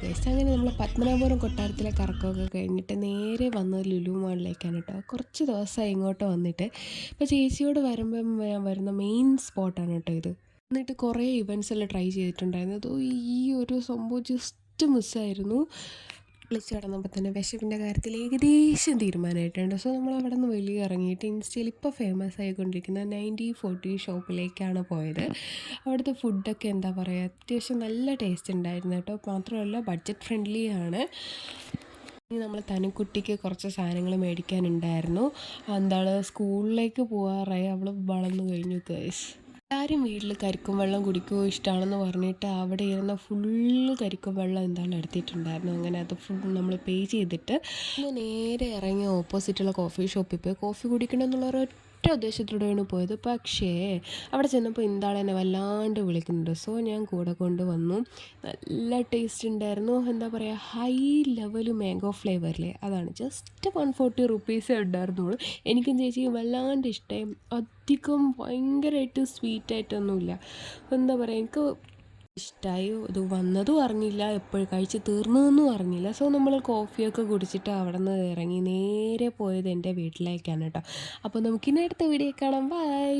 Guys, അങ്ങനെ നമ്മൾ പത്മനാഭപുരം കൊട്ടാരത്തിലെ കറക്കമൊക്കെ കഴിഞ്ഞിട്ട് നേരെ വന്നത് ലുലു മാളിലേക്കാണ് കേട്ടോ. കുറച്ച് ദിവസമായി ഇങ്ങോട്ട് വന്നിട്ട്. ഇപ്പോൾ ചേച്ചിയോട് വരുമ്പം ഞാൻ വരുന്ന മെയിൻ സ്പോട്ടാണ് കേട്ടോ ഇത്. എന്നിട്ട് കുറേ ഇവൻറ്റ്സ് എല്ലാം ട്രൈ ചെയ്തിട്ടുണ്ടായിരുന്നു. അതോ ഈ ഒരു സംഭവം ജസ്റ്റ് മിസ്സായിരുന്നു. വിളിച്ച് കിടന്നപ്പോൾ തന്നെ വിശപ്പിൻ്റെ കാര്യത്തിൽ ഏകദേശം തീരുമാനമായിട്ടുണ്ട്. സോ നമ്മൾ അവിടെ നിന്ന് വെളിയിൽ ഇറങ്ങിയിട്ട് ഇൻസ്റ്റയിൽ ഇപ്പോൾ ഫേമസ് ആയിക്കൊണ്ടിരിക്കുന്ന 9040 ഷോപ്പിലേക്കാണ് പോയത്. അവിടുത്തെ ഫുഡൊക്കെ എന്താ പറയുക, അത്യാവശ്യം നല്ല ടേസ്റ്റ് ഉണ്ടായിരുന്നു കേട്ടോ. മാത്രമല്ല ബഡ്ജറ്റ് ഫ്രണ്ട്ലി ആണ്. ഇനി നമ്മൾ തനുക്കുട്ടിക്ക് കുറച്ച് സാധനങ്ങൾ മേടിക്കാനുണ്ടായിരുന്നു. എന്താണ്, സ്കൂളിലേക്ക് പോകാറായി, അവൾ വളർന്നു കഴിഞ്ഞു ഗൈസ്. എല്ലാവരും വീട്ടിൽ കരിക്കും വെള്ളം കുടിക്കുകയോ ഇഷ്ടമാണെന്ന് പറഞ്ഞിട്ട് അവിടെ ഇരുന്ന ഫുള്ള് കരിക്കും വെള്ളം എന്താണ് എടുത്തിട്ടുണ്ടായിരുന്നു. അങ്ങനെ അത് ഫുൾ നമ്മൾ പേ ചെയ്തിട്ട് നേരെ ഇറങ്ങി ഓപ്പോസിറ്റുള്ള കോഫി ഷോപ്പിൽ പോയി കോഫി കുടിക്കണം എന്നുള്ള ഒരൊറ്റ ഉദ്ദേശത്തോടെയാണ് പോയത്. പക്ഷേ അവിടെ ചെന്നപ്പോൾ ഇന്താൾ എന്നെ വല്ലാണ്ട് വിളിക്കുന്നുണ്ട്. സോ ഞാൻ കൂടെ കൊണ്ടുവന്നു. നല്ല ടേസ്റ്റ് ഉണ്ടായിരുന്നു. എന്താ പറയുക, ഹൈ ലെവൽ മാംഗോ ഫ്ലേവറിലെ അതാണ്. ജസ്റ്റ് 140 റുപ്പീസേ ഉണ്ടായിരുന്നുള്ളൂ. എനിക്കും ചേച്ചിക്കും വല്ലാണ്ട് ഇഷ്ടമായി. അധികം ഭയങ്കരമായിട്ട് സ്വീറ്റായിട്ടൊന്നുമില്ല. എന്താ പറയുക, എനിക്ക് ഇഷ്ടമായി. ഇത് വന്നതും അറിഞ്ഞില്ല, എപ്പോഴും കഴിച്ച് തീർന്നതെന്നും അറിഞ്ഞില്ല. സോ നമ്മൾ കോഫിയൊക്കെ കുടിച്ചിട്ട് അവിടെ നിന്ന് ഇറങ്ങി നേരെ പോയത് എൻ്റെ വീട്ടിലേക്കാണ് കേട്ടോ. അപ്പോൾ നമുക്കിനി അടുത്ത വീഡിയോ കാണാം. ബൈ.